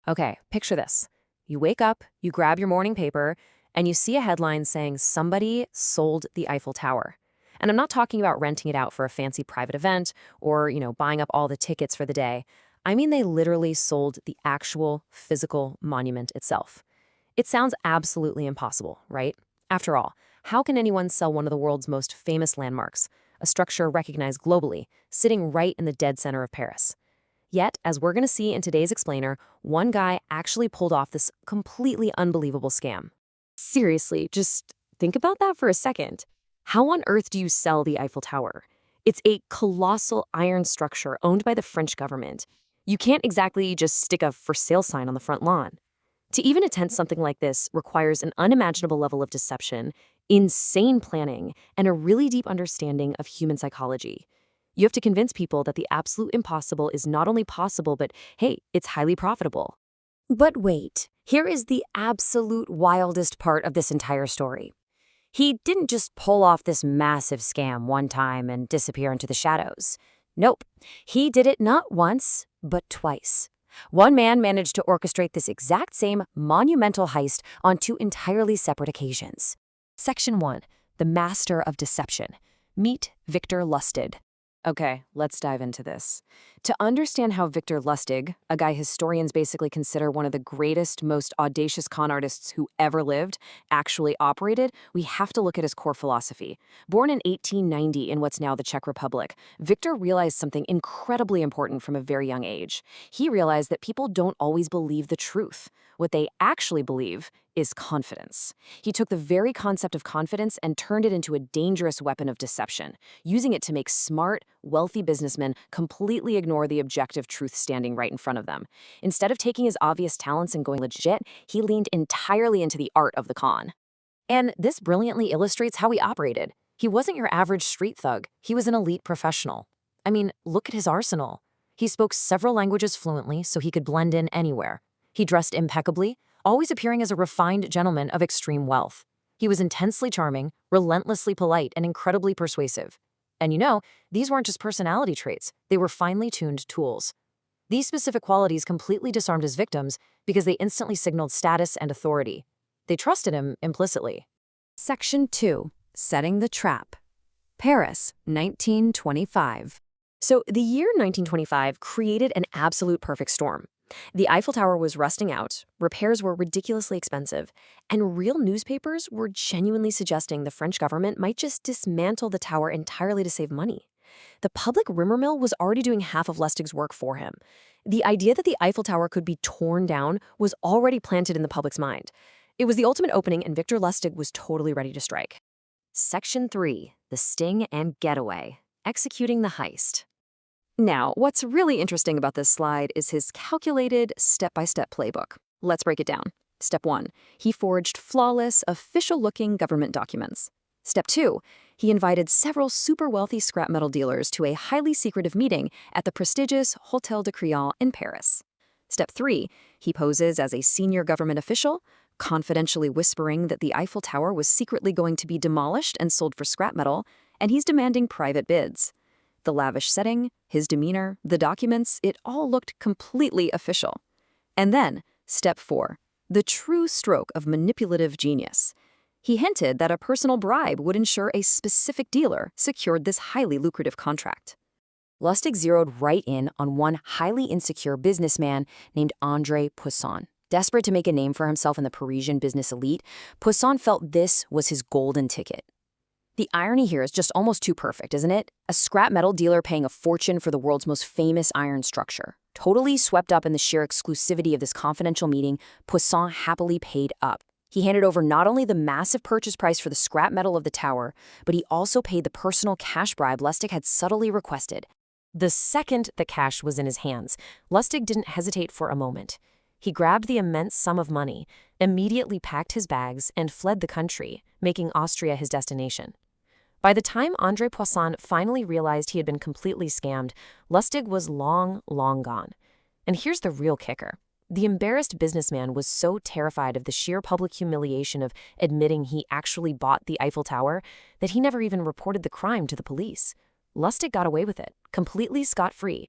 Okay, picture this. You wake up, you grab your morning paper, and you see a headline saying somebody sold the Eiffel Tower. And I'm not talking about renting it out for a fancy private event or, buying up all the tickets for the day. I mean, they literally sold the actual physical monument itself. It sounds absolutely impossible, right? After all, how can anyone sell one of the world's most famous landmarks, a structure recognized globally, sitting right in the dead center of Paris? Yet, as we're going to see in today's explainer, one guy actually pulled off this completely unbelievable scam. Seriously, just think about that for a second. How on earth do you sell the Eiffel Tower? It's a colossal iron structure owned by the French government. You can't exactly just stick a for sale sign on the front lawn. To even attempt something like this requires an unimaginable level of deception, insane planning, and a really deep understanding of human psychology. You have to convince people that the absolute impossible is not only possible, but hey, it's highly profitable. But wait, here is the absolute wildest part of this entire story. He didn't just pull off this massive scam one time and disappear into the shadows. Nope, he did it not once, but twice. One man managed to orchestrate this exact same monumental heist on two entirely separate occasions. Section 1. The Master of Deception. Meet Victor Lustig. Okay, let's dive into this. To understand how Victor Lustig, a guy historians basically consider one of the greatest, most audacious con artists who ever lived, actually operated, we have to look at his core philosophy. Born in 1890 in what's now the Czech Republic, Victor realized something incredibly important from a very young age. He realized that people don't always believe the truth. What they actually believe is confidence. He took the very concept of confidence and turned it into a dangerous weapon of deception, using it to make smart, wealthy businessmen completely ignore the objective truth standing right in front of them. Instead of taking his obvious talents and going legit, he leaned entirely into the art of the con. And this brilliantly illustrates how he operated. He wasn't your average street thug. He was an elite professional. I mean, look at his arsenal. He spoke several languages fluently so he could blend in anywhere. He dressed impeccably, always appearing as a refined gentleman of extreme wealth. He was intensely charming, relentlessly polite, and incredibly persuasive. And these weren't just personality traits, they were finely tuned tools. These specific qualities completely disarmed his victims because they instantly signaled status and authority. They trusted him implicitly. Section 2. Setting the Trap. Paris, 1925. So the year 1925 created an absolute perfect storm. The Eiffel Tower was rusting out, repairs were ridiculously expensive, and real newspapers were genuinely suggesting the French government might just dismantle the tower entirely to save money. The public rumor mill was already doing half of Lustig's work for him. The idea that the Eiffel Tower could be torn down was already planted in the public's mind. It was the ultimate opening, and Victor Lustig was totally ready to strike. Section 3. The Sting and Getaway. Executing the Heist. Now, what's really interesting about this slide is his calculated step-by-step playbook. Let's break it down. Step 1. He forged flawless, official-looking government documents. Step 2. He invited several super-wealthy scrap metal dealers to a highly secretive meeting at the prestigious Hôtel de Crillon in Paris. Step 3. He poses as a senior government official, confidentially whispering that the Eiffel Tower was secretly going to be demolished and sold for scrap metal, and he's demanding private bids. The lavish setting, his demeanor, the documents, it all looked completely official. And then, step 4, the true stroke of manipulative genius. He hinted that a personal bribe would ensure a specific dealer secured this highly lucrative contract. Lustig zeroed right in on one highly insecure businessman named André Poisson. Desperate to make a name for himself in the Parisian business elite, Poisson felt this was his golden ticket. The irony here is just almost too perfect, isn't it? A scrap metal dealer paying a fortune for the world's most famous iron structure. Totally swept up in the sheer exclusivity of this confidential meeting, Poisson happily paid up. He handed over not only the massive purchase price for the scrap metal of the tower, but he also paid the personal cash bribe Lustig had subtly requested. The second the cash was in his hands, Lustig didn't hesitate for a moment. He grabbed the immense sum of money, immediately packed his bags, and fled the country, making Austria his destination. By the time André Poisson finally realized he had been completely scammed, Lustig was long gone. And here's the real kicker. The embarrassed businessman was so terrified of the sheer public humiliation of admitting he actually bought the Eiffel Tower that he never even reported the crime to the police. Lustig got away with it, completely scot-free.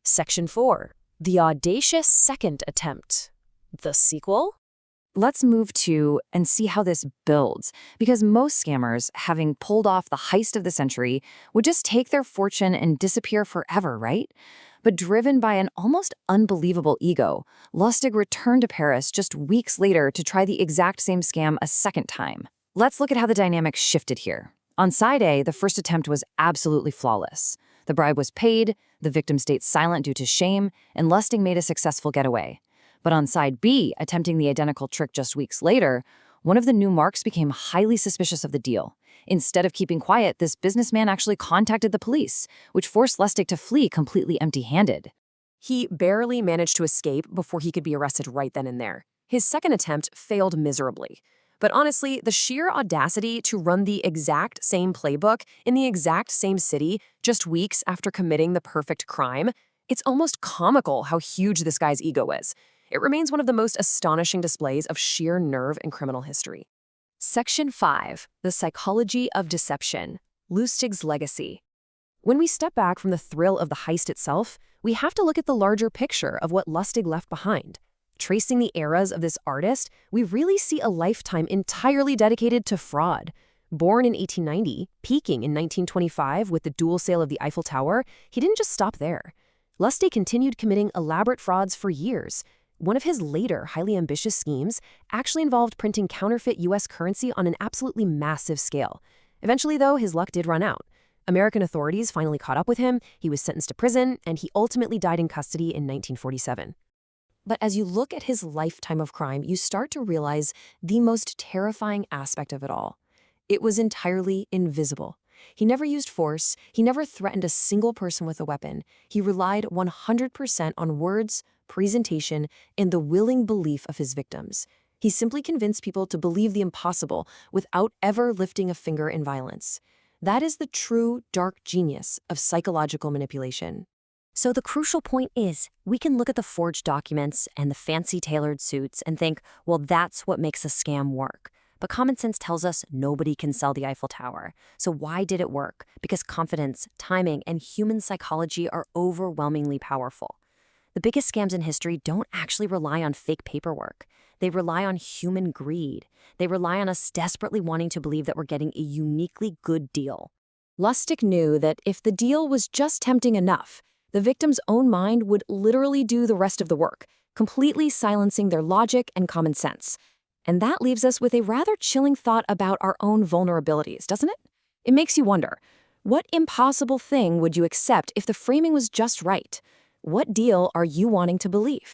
Section 4. The Audacious Second Attempt. The sequel? Let's move to and see how this builds, because most scammers, having pulled off the heist of the century, would just take their fortune and disappear forever, right? But driven by an almost unbelievable ego, Lustig returned to Paris just weeks later to try the exact same scam a second time. Let's look at how the dynamic shifted here. On side A, the first attempt was absolutely flawless. The bribe was paid, the victim stayed silent due to shame, and Lustig made a successful getaway. But on side B, attempting the identical trick just weeks later, one of the new marks became highly suspicious of the deal. Instead of keeping quiet, this businessman actually contacted the police, which forced Lustig to flee completely empty-handed. He barely managed to escape before he could be arrested right then and there. His second attempt failed miserably. But honestly, the sheer audacity to run the exact same playbook in the exact same city just weeks after committing the perfect crime, it's almost comical how huge this guy's ego is. It remains one of the most astonishing displays of sheer nerve in criminal history. Section 5. The Psychology of Deception. Lustig's Legacy. When we step back from the thrill of the heist itself, we have to look at the larger picture of what Lustig left behind. Tracing the eras of this artist, we really see a lifetime entirely dedicated to fraud. Born in 1890, peaking in 1925 with the dual sale of the Eiffel Tower, he didn't just stop there. Lustig continued committing elaborate frauds for years. One of his later, highly ambitious schemes actually involved printing counterfeit U.S. currency on an absolutely massive scale. Eventually, though, his luck did run out. American authorities finally caught up with him, he was sentenced to prison, and he ultimately died in custody in 1947. But as you look at his lifetime of crime, you start to realize the most terrifying aspect of it all. It was entirely invisible. He never used force, he never threatened a single person with a weapon. He relied 100% on words, presentation, and the willing belief of his victims. He simply convinced people to believe the impossible without ever lifting a finger in violence. That is the true dark genius of psychological manipulation. So the crucial point is, we can look at the forged documents and the fancy tailored suits and think, well, that's what makes a scam work. But common sense tells us nobody can sell the Eiffel Tower. So why did it work? Because confidence, timing, and human psychology are overwhelmingly powerful. The biggest scams in history don't actually rely on fake paperwork. They rely on human greed. They rely on us desperately wanting to believe that we're getting a uniquely good deal. Lustig knew that if the deal was just tempting enough, the victim's own mind would literally do the rest of the work, completely silencing their logic and common sense. And that leaves us with a rather chilling thought about our own vulnerabilities, doesn't it? It makes you wonder, what impossible thing would you accept if the framing was just right? What deal are you wanting to believe?